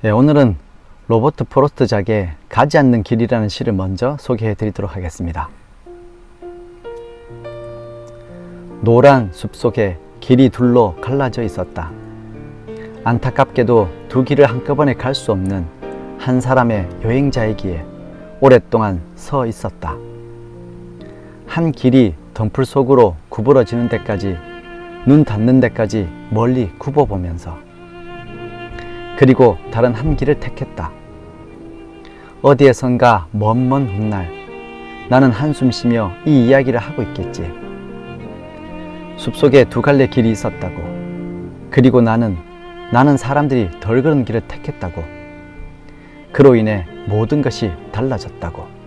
오늘은 로버트 프로스트 작의 가지 않는 길이라는 시를 먼저 소개해 드리도록 하겠습니다. 노란 숲속에 길이 둘로 갈라져 있었다. 안타깝게도 두 길을 한꺼번에 갈 수 없는 한 사람의 여행자이기에 오랫동안 서 있었다. 한 길이 덤불 속으로 구부러지는 데까지, 눈 닿는 데까지 멀리 굽어보면서, 그리고 다른 한 길을 택했다. 어디에선가 먼 훗날 나는 한숨 쉬며 이 이야기를 하고 있겠지. 숲속에 두 갈래 길이 있었다고. 그리고 나는 사람들이 덜 걸은 길을 택했다고. 그로 인해 모든 것이 달라졌다고.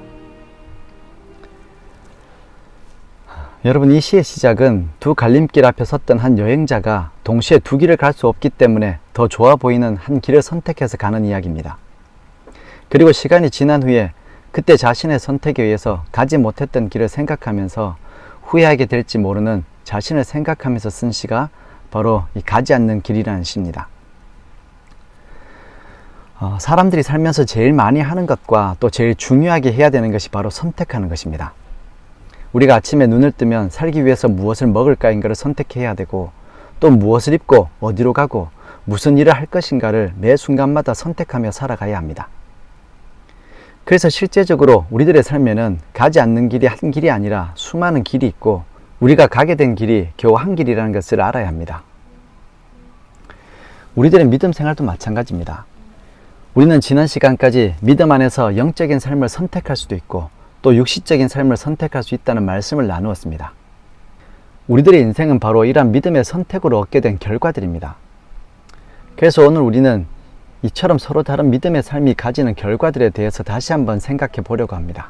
여러분, 이 시의 시작은 두 갈림길 앞에 섰던 한 여행자가 동시에 두 길을 갈 수 없기 때문에 더 좋아 보이는 한 길을 선택해서 가는 이야기입니다. 그리고 시간이 지난 후에 그때 자신의 선택에 의해서 가지 못했던 길을 생각하면서 후회하게 될지 모르는 자신을 생각하면서 쓴 시가 바로 이 가지 않는 길이라는 시입니다. 사람들이 살면서 제일 많이 하는 것과 또 제일 중요하게 해야 되는 것이 바로 선택하는 것입니다. 우리가 아침에 눈을 뜨면 살기 위해서 무엇을 먹을까인가를 선택해야 되고, 또 무엇을 입고 어디로 가고 무슨 일을 할 것인가를 매 순간마다 선택하며 살아가야 합니다. 그래서 실제적으로 우리들의 삶에는 가지 않는 길이 한 길이 아니라 수많은 길이 있고, 우리가 가게 된 길이 겨우 한 길이라는 것을 알아야 합니다. 우리들의 믿음 생활도 마찬가지입니다. 우리는 지난 시간까지 믿음 안에서 영적인 삶을 선택할 수도 있고 또 육시적인 삶을 선택할 수 있다는 말씀을 나누었습니다. 우리들의 인생은 바로 이러한 믿음의 선택으로 얻게 된 결과들입니다. 그래서 오늘 우리는 이처럼 서로 다른 믿음의 삶이 가지는 결과들에 대해서 다시 한번 생각해 보려고 합니다.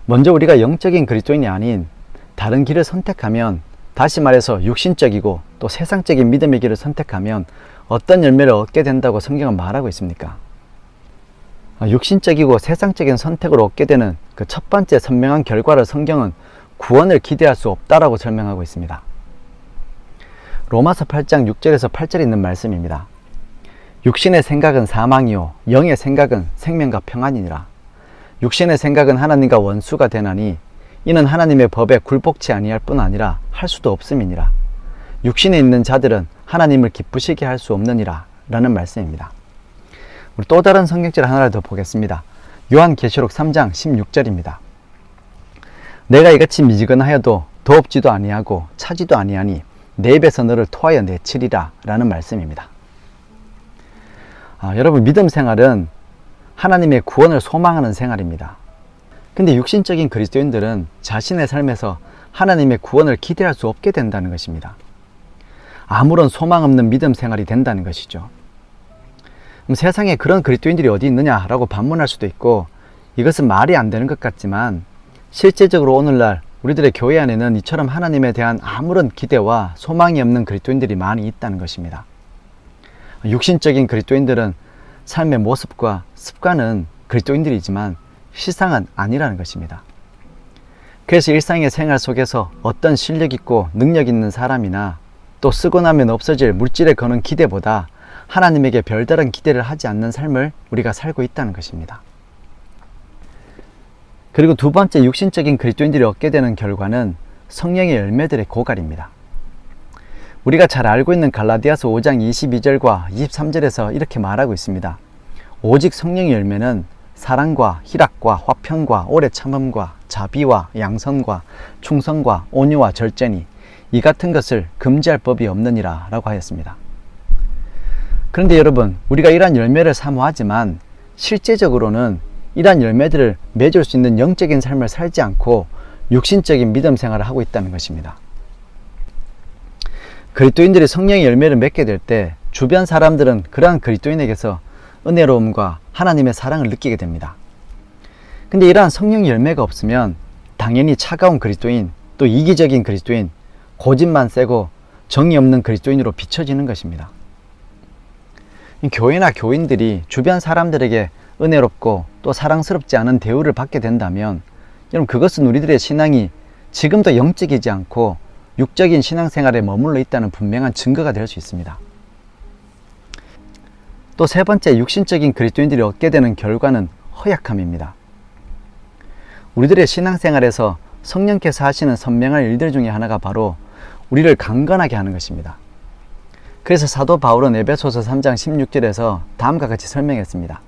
먼저 우리가 영적인 그리스도인이 아닌 다른 길을 선택하면, 다시 말해서 육신적이고 또 세상적인 믿음의 길을 선택하면 어떤 열매를 얻게 된다고 성경은 말하고 있습니까? 육신적이고 세상적인 선택으로 얻게 되는 그 첫 번째 선명한 결과를 성경은 구원을 기대할 수 없다라고 설명하고 있습니다. 로마서 8장 6절에서 8절에 있는 말씀입니다. 육신의 생각은 사망이요 영의 생각은 생명과 평안이니라. 육신의 생각은 하나님과 원수가 되나니 이는 하나님의 법에 굴복치 아니할 뿐 아니라 할 수도 없음이니라. 육신에 있는 자들은 하나님을 기쁘시게 할 수 없느니라 라는 말씀입니다. 우리 또 다른 성경절 하나를 더 보겠습니다. 요한계시록 3장 16절입니다. 내가 이같이 미지근하여도 더웁지도 아니하고 차지도 아니하니 내 입에서 너를 토하여 내치리라 라는 말씀입니다. 여러분, 믿음 생활은 하나님의 구원을 소망하는 생활입니다. 근데 육신적인 그리스도인들은 자신의 삶에서 하나님의 구원을 기대할 수 없게 된다는 것입니다. 아무런 소망 없는 믿음 생활이 된다는 것이죠. 그럼 세상에 그런 그리스도인들이 어디 있느냐라고 반문할 수도 있고, 이것은 말이 안 되는 것 같지만 실제적으로 오늘날 우리들의 교회 안에는 이처럼 하나님에 대한 아무런 기대와 소망이 없는 그리스도인들이 많이 있다는 것입니다. 육신적인 그리스도인들은 삶의 모습과 습관은 그리스도인들이지만 실상은 아니라는 것입니다. 그래서 일상의 생활 속에서 어떤 실력 있고 능력 있는 사람이나 또 쓰고 나면 없어질 물질에 거는 기대보다 하나님에게 별다른 기대를 하지 않는 삶을 우리가 살고 있다는 것입니다. 그리고 두 번째, 육신적인 그리스도인들이 얻게 되는 결과는 성령의 열매들의 고갈입니다. 우리가 잘 알고 있는 갈라디아서 5장 22절과 23절에서 이렇게 말하고 있습니다. 오직 성령의 열매는 사랑과 희락과 화평과 오래 참음과 자비와 양선과 충성과 온유와 절제니 이 같은 것을 금지할 법이 없느니라 라고 하였습니다. 그런데 여러분, 우리가 이러한 열매를 사모하지만 실제적으로는 이러한 열매들을 맺을 수 있는 영적인 삶을 살지 않고 육신적인 믿음 생활을 하고 있다는 것입니다. 그리스도인들이 성령의 열매를 맺게 될 때 주변 사람들은 그러한 그리스도인에게서 은혜로움과 하나님의 사랑을 느끼게 됩니다. 근데 이러한 성령의 열매가 없으면 당연히 차가운 그리스도인, 또 이기적인 그리스도인, 고집만 세고 정이 없는 그리스도인으로 비춰지는 것입니다. 교회나 교인들이 주변 사람들에게 은혜롭고 또 사랑스럽지 않은 대우를 받게 된다면, 여러분, 그것은 우리들의 신앙이 지금도 영적이지 않고 육적인 신앙생활에 머물러 있다는 분명한 증거가 될 수 있습니다. 또 세 번째, 육신적인 그리스도인들이 얻게 되는 결과는 허약함입니다. 우리들의 신앙생활에서 성령께서 하시는 선명한 일들 중에 하나가 바로 우리를 강건하게 하는 것입니다. 그래서 사도 바울은 에베소서 3장 16절에서 다음과 같이 설명했습니다.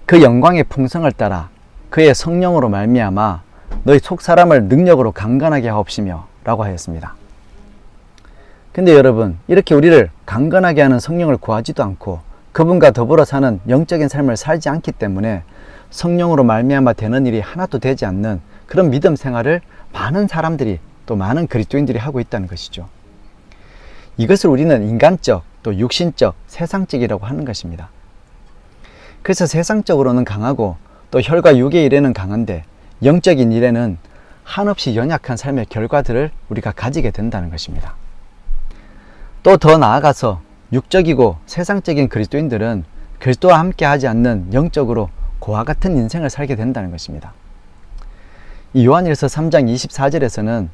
그 영광의 풍성을 따라 그의 성령으로 말미암아 너희 속사람을 능력으로 강건하게 하옵시며 라고 하였습니다. 근데 여러분, 이렇게 우리를 강건하게 하는 성령을 구하지도 않고 그분과 더불어 사는 영적인 삶을 살지 않기 때문에 성령으로 말미암아 되는 일이 하나도 되지 않는 그런 믿음 생활을 많은 사람들이, 또 많은 그리스도인들이 하고 있다는 것이죠. 이것을 우리는 인간적, 또 육신적, 세상적이라고 하는 것입니다. 그래서 세상적으로는 강하고 또 혈과 육의 일에는 강한데 영적인 일에는 한없이 연약한 삶의 결과들을 우리가 가지게 된다는 것입니다. 또 더 나아가서 육적이고 세상적인 그리스도인들은 그리스도와 함께 하지 않는 영적으로 고와 같은 인생을 살게 된다는 것입니다. 이 요한일서 3장 24절에서는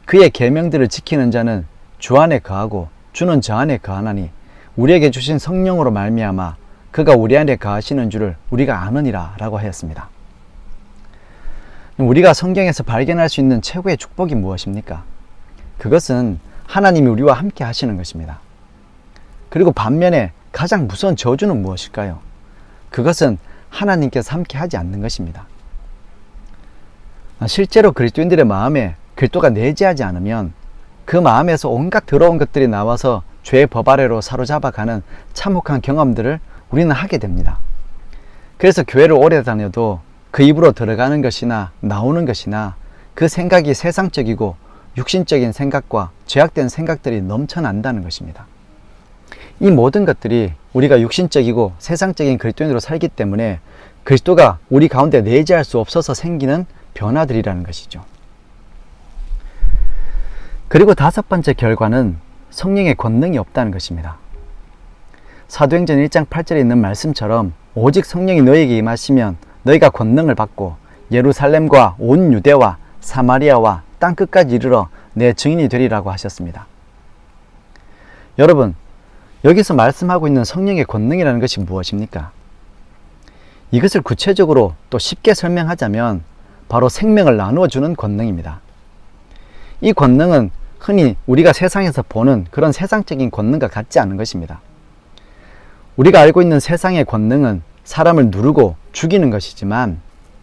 그의 계명들을 지키는 자는 주 안에 거하고 주는 저 안에 거하나니 우리에게 주신 성령으로 말미암아 그가 우리 안에 거하시는 줄을 우리가 아느니라 라고 하였습니다. 우리가 성경에서 발견할 수 있는 최고의 축복이 무엇입니까? 그것은 하나님이 우리와 함께 하시는 것입니다. 그리고 반면에 가장 무서운 저주는 무엇일까요? 그것은 하나님께서 함께 하지 않는 것입니다. 실제로 그리스도인들의 마음에 그리스도가 내재하지 않으면 그 마음에서 온갖 더러운 것들이 나와서 죄의 법 아래로 사로잡아가는 참혹한 경험들을 우리는 하게 됩니다. 그래서 교회를 오래 다녀도 그 입으로 들어가는 것이나 나오는 것이나 그 생각이 세상적이고 육신적인 생각과 죄악된 생각들이 넘쳐난다는 것입니다. 이 모든 것들이 우리가 육신적이고 세상적인 그리스도인으로 살기 때문에 그리스도가 우리 가운데 내재할 수 없어서 생기는 변화들이라는 것이죠. 그리고 다섯 번째 결과는 성령의 권능이 없다는 것입니다. 사도행전 1장 8절에 있는 말씀처럼 오직 성령이 너희에게 임하시면 너희가 권능을 받고 예루살렘과 온 유대와 사마리아와 땅끝까지 이르러 내 증인이 되리라고 하셨습니다. 여러분, 여기서 말씀하고 있는 성령의 권능이라는 것이 무엇입니까? 이것을 구체적으로 또 쉽게 설명하자면 바로 생명을 나누어 주는 권능입니다. 이 권능은 흔히 우리가 세상에서 보는 그런 세상적인 권능과 같지 않은 것입니다. 우리가 알고 있는 세상의 권능은 사람을 누르고 죽이는 것이지만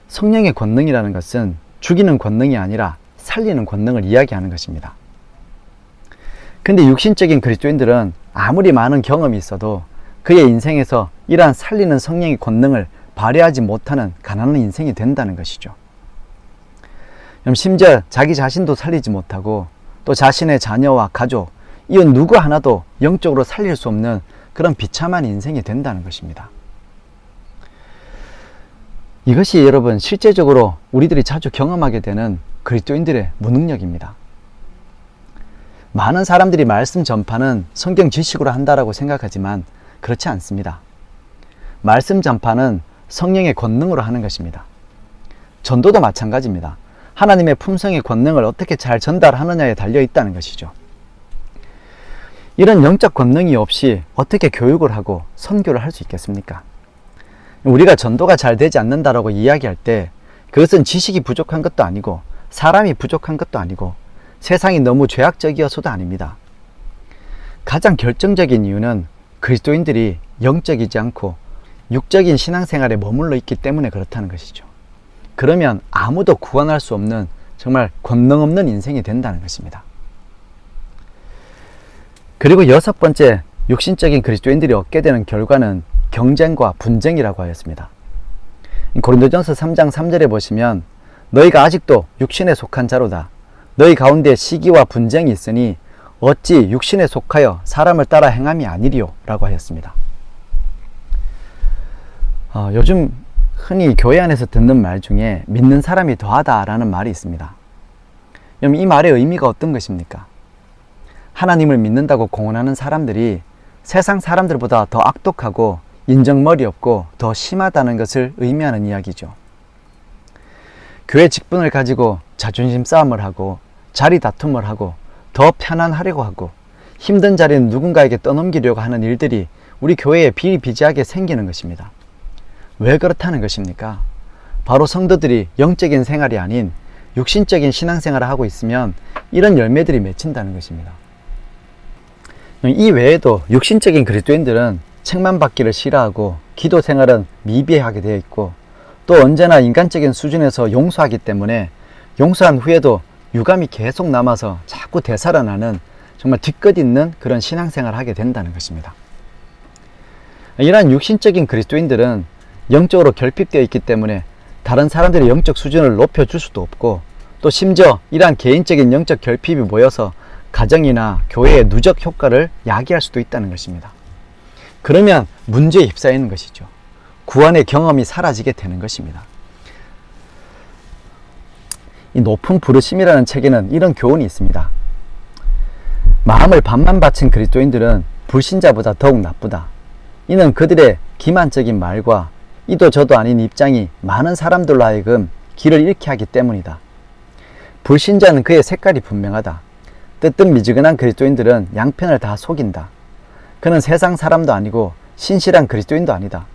성령의 권능이라는 것은 죽이는 권능이 아니라 살리는 권능을 이야기하는 것입니다. 근데 육신적인 그리스도인들은 아무리 많은 경험이 있어도 그의 인생에서 이러한 살리는 성령의 권능을 발휘하지 못하는 가난한 인생이 된다는 것이죠. 심지어 자기 자신도 살리지 못하고 또 자신의 자녀와 가족, 이웃 누구 하나도 영적으로 살릴 수 없는 그런 비참한 인생이 된다는 것입니다. 이것이 여러분 실제적으로 우리들이 자주 경험하게 되는 그리스도인들의 무능력입니다. 많은 사람들이 말씀 전파는 성경 지식으로 한다라고 생각하지만 그렇지 않습니다. 말씀 전파는 성령의 권능으로 하는 것입니다. 전도도 마찬가지입니다. 하나님의 품성의 권능을 어떻게 잘 전달하느냐에 달려 있다는 것이죠. 이런 영적 권능이 없이 어떻게 교육을 하고 선교를 할 수 있겠습니까? 우리가 전도가 잘 되지 않는다라고 이야기할 때 그것은 지식이 부족한 것도 아니고 사람이 부족한 것도 아니고 세상이 너무 죄악적이어서도 아닙니다. 가장 결정적인 이유는 그리스도인들이 영적이지 않고 육적인 신앙생활에 머물러 있기 때문에 그렇다는 것이죠. 그러면 아무도 구원할 수 없는 정말 권능 없는 인생이 된다는 것입니다. 그리고 여섯 번째, 육신적인 그리스도인들이 얻게 되는 결과는 경쟁과 분쟁이라고 하였습니다. 고린도전서 3장 3절에 보시면 너희가 아직도 육신에 속한 자로다. 너희 가운데 시기와 분쟁이 있으니 어찌 육신에 속하여 사람을 따라 행함이 아니리요 라고 하였습니다. 요즘 흔히 교회 안에서 듣는 말 중에 믿는 사람이 더하다 라는 말이 있습니다. 그럼 이 말의 의미가 어떤 것입니까? 하나님을 믿는다고 공언하는 사람들이 세상 사람들보다 더 악독하고 인정머리 없고 더 심하다는 것을 의미하는 이야기죠. 교회 직분을 가지고 자존심 싸움을 하고 자리 다툼을 하고 더 편안하려고 하고 힘든 자리는 누군가에게 떠넘기려고 하는 일들이 우리 교회에 비일비재하게 생기는 것입니다. 왜 그렇다는 것입니까? 바로 성도들이 영적인 생활이 아닌 육신적인 신앙생활을 하고 있으면 이런 열매들이 맺힌다는 것입니다. 이 외에도 육신적인 그리스도인들은 책만 받기를 싫어하고 기도 생활은 미비하게 되어 있고, 또 언제나 인간적인 수준에서 용서하기 때문에 용서한 후에도 유감이 계속 남아서 자꾸 되살아나는 정말 뒤끝 있는 그런 신앙생활을 하게 된다는 것입니다. 이러한 육신적인 그리스도인들은 영적으로 결핍되어 있기 때문에 다른 사람들의 영적 수준을 높여줄 수도 없고, 또 심지어 이러한 개인적인 영적 결핍이 모여서 가정이나 교회의 누적 효과를 야기할 수도 있다는 것입니다. 그러면 문제에 휩싸이는 것이죠. 구원의 경험이 사라지게 되는 것입니다. 이 높은 부르심이라는 책에는 이런 교훈이 있습니다. 마음을 반만 바친 그리스도인들은 불신자보다 더욱 나쁘다. 이는 그들의 기만적인 말과 이도 저도 아닌 입장이 많은 사람들로 하여금 길을 잃게 하기 때문이다. 불신자는 그의 색깔이 분명하다. 뜨뜻미지근한 그리스도인들은 양편을 다 속인다. 그는 세상 사람도 아니고 신실한 그리스도인도 아니다.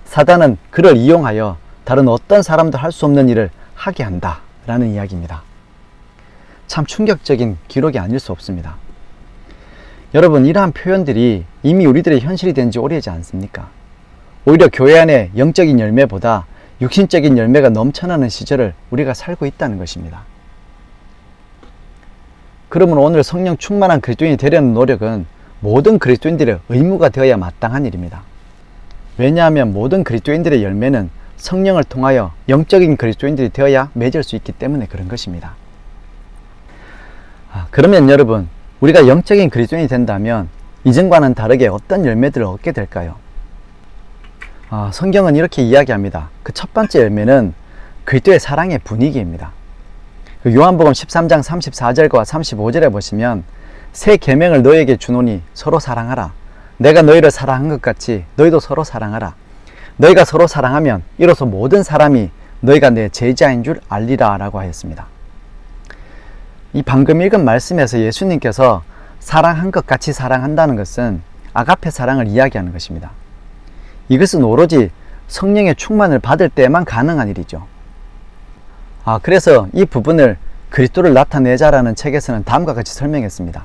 사단은 그를 이용하여 다른 어떤 사람도 할 수 없는 일을 하게 한다 라는 이야기입니다. 참 충격적인 기록이 아닐 수 없습니다. 여러분, 이러한 표현들이 이미 우리들의 현실이 된 지 오래지 않습니까? 오히려 교회 안에 영적인 열매보다 육신적인 열매가 넘쳐나는 시절을 우리가 살고 있다는 것입니다. 그러면 오늘 성령 충만한 그리스도인이 되려는 노력은 모든 그리스도인들의 의무가 되어야 마땅한 일입니다. 왜냐하면 모든 그리스도인들의 열매는 성령을 통하여 영적인 그리스도인들이 되어야 맺을 수 있기 때문에 그런 것입니다. 그러면 여러분, 우리가 영적인 그리스도인이 된다면 이전과는 다르게 어떤 열매들을 얻게 될까요? 성경은 이렇게 이야기합니다. 그 첫 번째 열매는 그리스도의 사랑의 분위기입니다. 요한복음 13장 34절과 35절에 보시면 새 계명을 너희에게 주노니 서로 사랑하라. 내가 너희를 사랑한 것 같이 너희도 서로 사랑하라. 너희가 서로 사랑하면 이로써 모든 사람이 너희가 내 제자인 줄 알리라 라고 하였습니다. 이 방금 읽은 말씀에서 예수님께서 사랑한 것 같이 사랑한다는 것은 아가페 사랑을 이야기하는 것입니다. 이것은 오로지 성령의 충만을 받을 때만 가능한 일이죠. 그래서 이 부분을 그리스도를 나타내자라는 책에서는 다음과 같이 설명했습니다.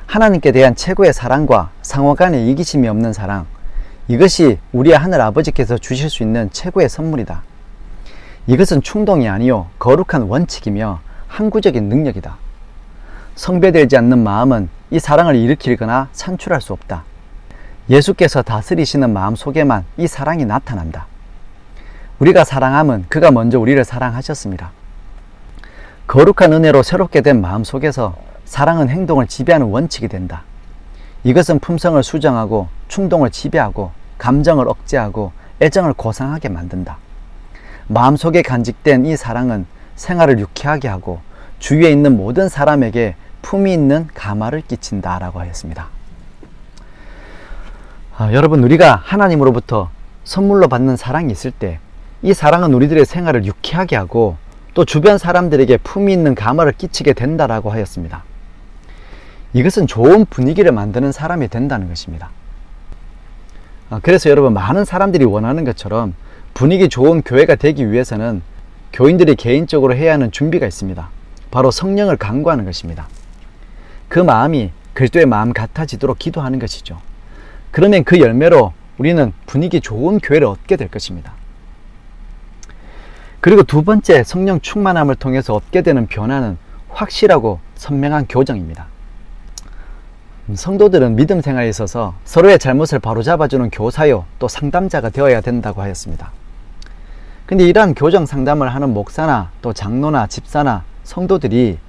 하나님께 대한 최고의 사랑과 상호 간의 이기심이 없는 사랑, 이것이 우리의 하늘 아버지께서 주실 수 있는 최고의 선물이다. 이것은 충동이 아니요 거룩한 원칙이며 항구적인 능력이다. 성배되지 않는 마음은 이 사랑을 일으키거나 산출할 수 없다. 예수께서 다스리시는 마음 속에만 이 사랑이 나타난다. 우리가 사랑함은 그가 먼저 우리를 사랑하셨습니다. 거룩한 은혜로 새롭게 된 마음 속에서 사랑은 행동을 지배하는 원칙이 된다. 이것은 품성을 수정하고 충동을 지배하고 감정을 억제하고 애정을 고상하게 만든다. 마음속에 간직된 이 사랑은 생활을 유쾌하게 하고 주위에 있는 모든 사람에게 품위 있는 감화를 끼친다 라고 하였습니다. 여러분, 우리가 하나님으로부터 선물로 받는 사랑이 있을 때 이 사랑은 우리들의 생활을 유쾌하게 하고 또 주변 사람들에게 품위 있는 감화를 끼치게 된다라고 하였습니다. 이것은 좋은 분위기를 만드는 사람이 된다는 것입니다. 그래서 여러분, 많은 사람들이 원하는 것처럼 분위기 좋은 교회가 되기 위해서는 교인들이 개인적으로 해야 하는 준비가 있습니다. 바로 성령을 간구하는 것입니다. 그 마음이 그리스도의 마음 같아지도록 기도하는 것이죠. 그러면 그 열매로 우리는 분위기 좋은 교회를 얻게 될 것입니다. 그리고 두 번째, 성령 충만함을 통해서 얻게 되는 변화는 확실하고 선명한 교정입니다. 성도들은 믿음 생활에 있어서 서로의 잘못을 바로잡아주는 교사요 또 상담자가 되어야 된다고 하였습니다. 근데 이러한 교정 상담을 하는 목사나 또 장로나 집사나 성도들이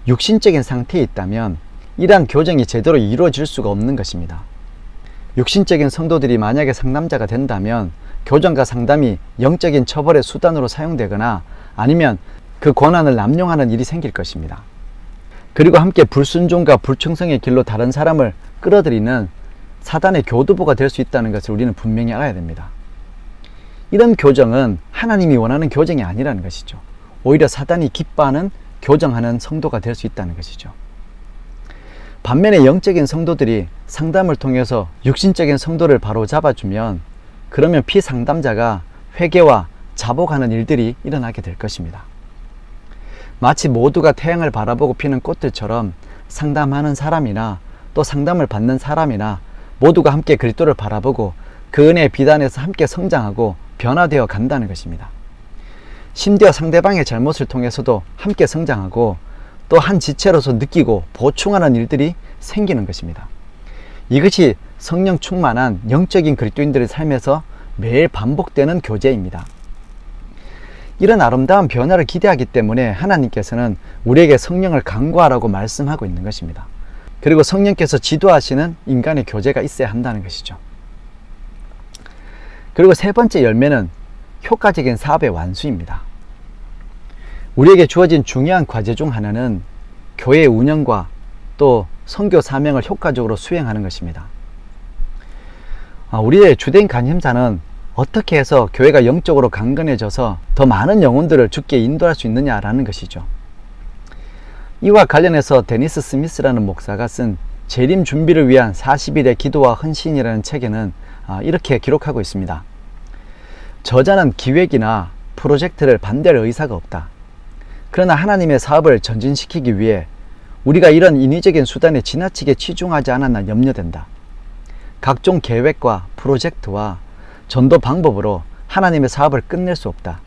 육신적인 상태에 있다면 이러한 교정이 제대로 이루어질 수가 없는 것입니다. 육신적인 성도들이 만약에 상담자가 된다면 교정과 상담이 영적인 처벌의 수단으로 사용되거나 아니면 그 권한을 남용하는 일이 생길 것입니다. 그리고 함께 불순종과 불충성의 길로 다른 사람을 끌어들이는 사단의 교두보가 될 수 있다는 것을 우리는 분명히 알아야 됩니다. 이런 교정은 하나님이 원하는 교정이 아니라는 것이죠. 오히려 사단이 기뻐하는 교정하는 성도가 될 수 있다는 것이죠. 반면에 영적인 성도들이 상담을 통해서 육신적인 성도를 바로 잡아주면 그러면 피상담자가 회개와 자복하는 일들이 일어나게 될 것입니다. 마치 모두가 태양을 바라보고 피는 꽃들처럼 상담하는 사람이나 또 상담을 받는 사람이나 모두가 함께 그리스도를 바라보고 그 은혜의 비단에서 함께 성장하고 변화되어 간다는 것입니다. 심지어 상대방의 잘못을 통해서도 함께 성장하고 또 한 지체로서 느끼고 보충하는 일들이 생기는 것입니다. 이것이 성령 충만한 영적인 그리스도인들의 삶에서 매일 반복되는 교제입니다. 이런 아름다운 변화를 기대하기 때문에 하나님께서는 우리에게 성령을 간구하라고 말씀하고 있는 것입니다. 그리고 성령께서 지도하시는 인간의 교제가 있어야 한다는 것이죠. 그리고 세 번째 열매는 효과적인 사업의 완수입니다. 우리에게 주어진 중요한 과제 중 하나는 교회의 운영과 또 선교 사명을 효과적으로 수행하는 것입니다. 우리의 주된 관심사는 어떻게 해서 교회가 영적으로 강건해져서 더 많은 영혼들을 주께 인도할 수 있느냐라는 것이죠. 이와 관련해서 데니스 스미스라는 목사가 쓴 재림 준비를 위한 40일의 기도와 헌신이라는 책에는 이렇게 기록하고 있습니다. 저자는 기획이나 프로젝트를 반대할 의사가 없다. 그러나 하나님의 사업을 전진시키기 위해 우리가 이런 인위적인 수단에 지나치게 치중하지 않았나 염려된다. 각종 계획과 프로젝트와 전도 방법으로 하나님의 사업을 끝낼 수 없다.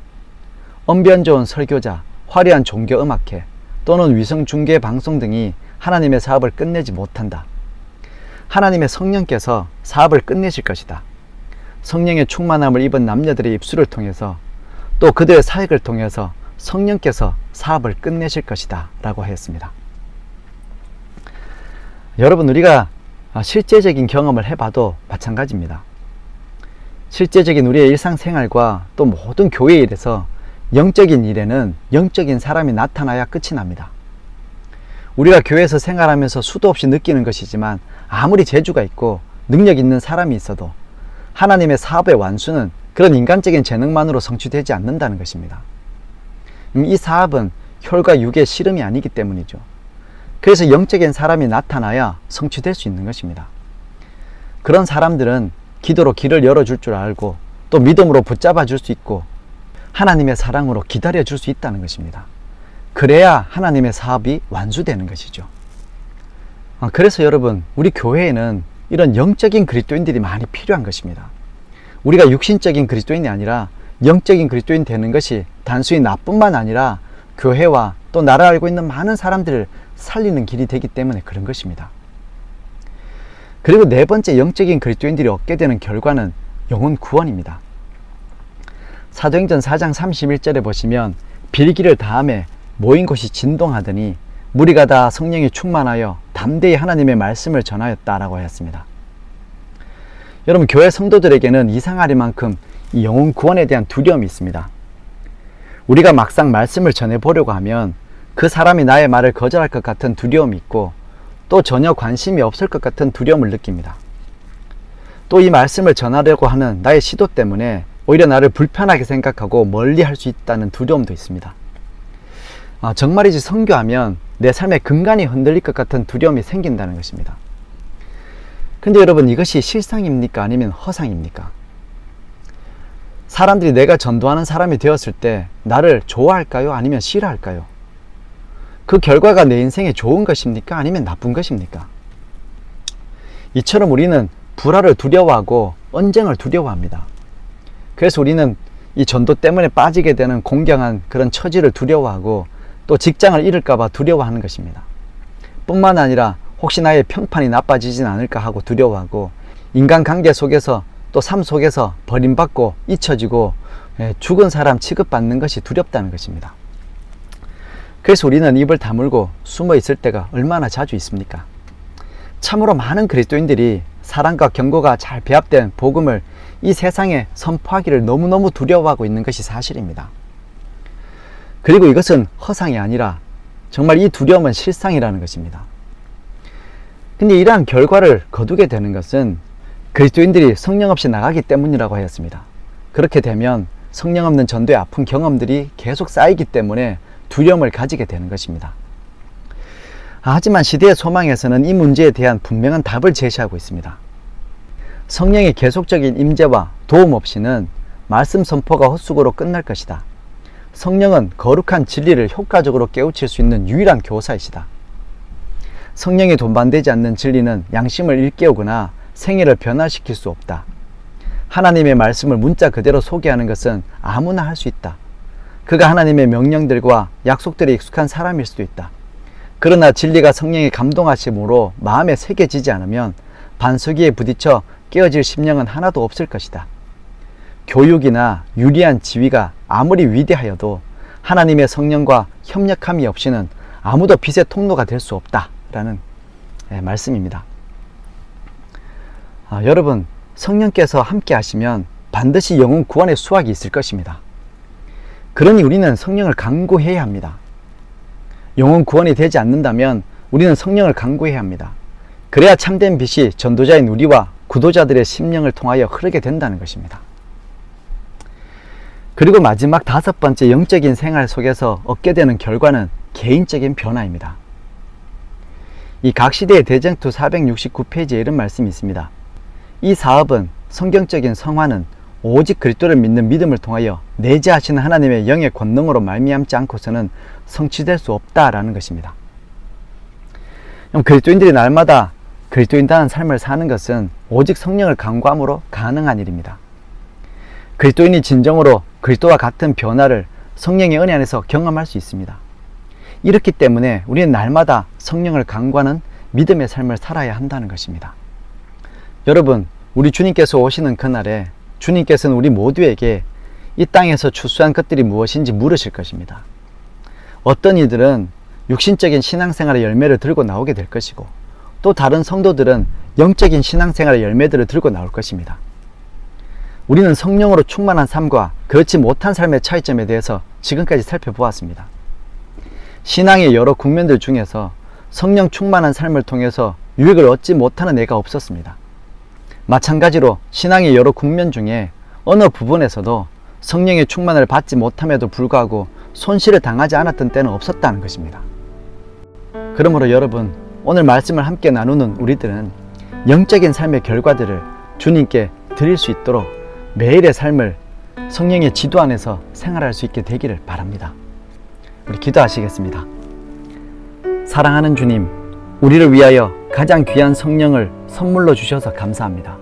언변 좋은 설교자, 화려한 종교 음악회 또는 위성 중계 방송 등이 하나님의 사업을 끝내지 못한다. 하나님의 성령께서 사업을 끝내실 것이다. 성령의 충만함을 입은 남녀들의 입술을 통해서 또 그들의 사역을 통해서 성령께서 사업을 끝내실 것이다 라고 하였습니다. 여러분, 우리가 실제적인 경험을 해봐도 마찬가지입니다. 실제적인 우리의 일상생활과 또 모든 교회 일에서 영적인 일에는 영적인 사람이 나타나야 끝이 납니다. 우리가 교회에서 생활하면서 수도 없이 느끼는 것이지만 아무리 재주가 있고 능력 있는 사람이 있어도 하나님의 사업의 완수는 그런 인간적인 재능만으로 성취되지 않는다는 것입니다. 이 사업은 혈과 육의 씨름이 아니기 때문이죠. 그래서 영적인 사람이 나타나야 성취될 수 있는 것입니다. 그런 사람들은 기도로 길을 열어줄 줄 알고 또 믿음으로 붙잡아 줄 수 있고 하나님의 사랑으로 기다려 줄 수 있다는 것입니다. 그래야 하나님의 사업이 완수되는 것이죠. 그래서 여러분, 우리 교회에는 이런 영적인 그리스도인들이 많이 필요한 것입니다. 우리가 육신적인 그리스도인이 아니라 영적인 그리스도인 되는 것이 단순히 나뿐만 아니라 교회와 또 나를 알고 있는 많은 사람들을 살리는 길이 되기 때문에 그런 것입니다. 그리고 네 번째 영적인 그리스도인들이 얻게 되는 결과는 영혼 구원입니다. 사도행전 4장 31절에 보시면 빌기를 다함에 모인 곳이 진동하더니 무리가 다 성령이 충만하여 담대히 하나님의 말씀을 전하였다라고 하였습니다. 여러분, 교회 성도들에게는 이상하리만큼 이 영혼 구원에 대한 두려움이 있습니다. 우리가 막상 말씀을 전해보려고 하면 그 사람이 나의 말을 거절할 것 같은 두려움이 있고 또 전혀 관심이 없을 것 같은 두려움을 느낍니다. 또 이 말씀을 전하려고 하는 나의 시도 때문에 오히려 나를 불편하게 생각하고 멀리 할 수 있다는 두려움도 있습니다. 정말이지 선교하면 내 삶의 근간이 흔들릴 것 같은 두려움이 생긴다는 것입니다. 근데 여러분, 이것이 실상입니까? 아니면 허상입니까? 사람들이 내가 전도하는 사람이 되었을 때 나를 좋아할까요? 아니면 싫어할까요? 그 결과가 내 인생에 좋은 것입니까? 아니면 나쁜 것입니까? 이처럼 우리는 불화를 두려워하고 언쟁을 두려워합니다. 그래서 우리는 이 전도 때문에 빠지게 되는 공경한 그런 처지를 두려워하고 또 직장을 잃을까 봐 두려워하는 것입니다. 뿐만 아니라 혹시 나의 평판이 나빠지진 않을까 하고 두려워하고 인간관계 속에서 또 삶 속에서 버림받고 잊혀지고 죽은 사람 취급받는 것이 두렵다는 것입니다. 그래서 우리는 입을 다물고 숨어 있을 때가 얼마나 자주 있습니까? 참으로 많은 그리스도인들이 사랑과 경고가 잘 배합된 복음을 이 세상에 선포하기를 너무너무 두려워하고 있는 것이 사실입니다. 그리고 이것은 허상이 아니라 정말 이 두려움은 실상이라는 것입니다. 근데 이러한 결과를 거두게 되는 것은 그리스도인들이 성령 없이 나가기 때문이라고 하였습니다. 그렇게 되면 성령 없는 전도의 아픈 경험들이 계속 쌓이기 때문에 두려움을 가지게 되는 것입니다. 하지만 시대의 소망에서는 이 문제에 대한 분명한 답을 제시하고 있습니다. 성령의 계속적인 임재와 도움 없이는 말씀 선포가 헛수고로 끝날 것이다. 성령은 거룩한 진리를 효과적으로 깨우칠 수 있는 유일한 교사이시다. 성령이 동반되지 않는 진리는 양심을 일깨우거나 생애를 변화시킬 수 없다. 하나님의 말씀을 문자 그대로 소개하는 것은 아무나 할 수 있다. 그가 하나님의 명령들과 약속들에 익숙한 사람일 수도 있다. 그러나 진리가 성령의 감동하심으로 마음에 새겨지지 않으면 반석위에 부딪혀 깨어질 심령은 하나도 없을 것이다. 교육이나 유리한 지위가 아무리 위대하여도 하나님의 성령과 협력함이 없이는 아무도 빛의 통로가 될 수 없다라는 말씀입니다. 여러분, 성령께서 함께 하시면 반드시 영혼 구원의 수확이 있을 것입니다. 그러니 우리는 성령을 간구해야 합니다. 영혼 구원이 되지 않는다면 우리는 성령을 간구해야 합니다. 그래야 참된 빛이 전도자인 우리와 구도자들의 심령을 통하여 흐르게 된다는 것입니다. 그리고 마지막 5번째 영적인 생활 속에서 얻게 되는 결과는 개인적인 변화입니다. 이 각 시대의 대쟁투 469페이지에 이런 말씀이 있습니다. 이 사업은 성경적인 성화는 오직 그리스도를 믿는 믿음을 통하여 내재하시는 하나님의 영의 권능으로 말미암지 않고서는 성취될 수 없다라는 것입니다. 그리스도인들이 날마다 그리스도인다운 삶을 사는 것은 오직 성령을 간구함으로 가능한 일입니다. 그리스도인이 진정으로 그리스도와 같은 변화를 성령의 은혜 안에서 경험할 수 있습니다. 이렇기 때문에 우리는 날마다 성령을 간구하는 믿음의 삶을 살아야 한다는 것입니다. 여러분, 우리 주님께서 오시는 그날에 주님께서는 우리 모두에게 이 땅에서 추수한 것들이 무엇인지 물으실 것입니다. 어떤 이들은 육신적인 신앙생활의 열매를 들고 나오게 될 것이고, 또 다른 성도들은 영적인 신앙생활의 열매들을 들고 나올 것입니다. 우리는 성령으로 충만한 삶과 그렇지 못한 삶의 차이점에 대해서 지금까지 살펴보았습니다. 신앙의 여러 국면들 중에서 성령 충만한 삶을 통해서 유익을 얻지 못하는 애가 없었습니다. 마찬가지로 신앙의 여러 국면 중에 어느 부분에서도 성령의 충만을 받지 못함에도 불구하고 손실을 당하지 않았던 때는 없었다는 것입니다. 그러므로 여러분, 오늘 말씀을 함께 나누는 우리들은 영적인 삶의 결과들을 주님께 드릴 수 있도록 매일의 삶을 성령의 지도 안에서 생활할 수 있게 되기를 바랍니다. 우리 기도하시겠습니다. 사랑하는 주님, 우리를 위하여 가장 귀한 성령을 선물로 주셔서 감사합니다.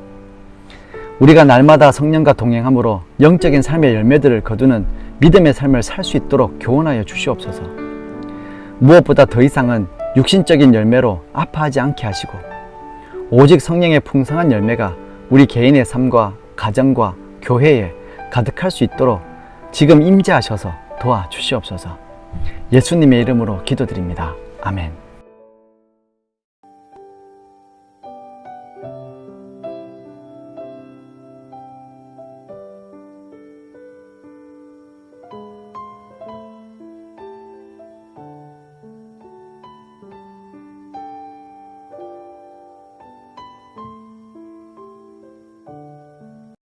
우리가 날마다 성령과 동행함으로 영적인 삶의 열매들을 거두는 믿음의 삶을 살 수 있도록 교훈하여 주시옵소서. 무엇보다 더 이상은 육신적인 열매로 아파하지 않게 하시고 오직 성령의 풍성한 열매가 우리 개인의 삶과 가정과 교회에 가득할 수 있도록 지금 임재하셔서 도와주시옵소서. 예수님의 이름으로 기도드립니다. 아멘.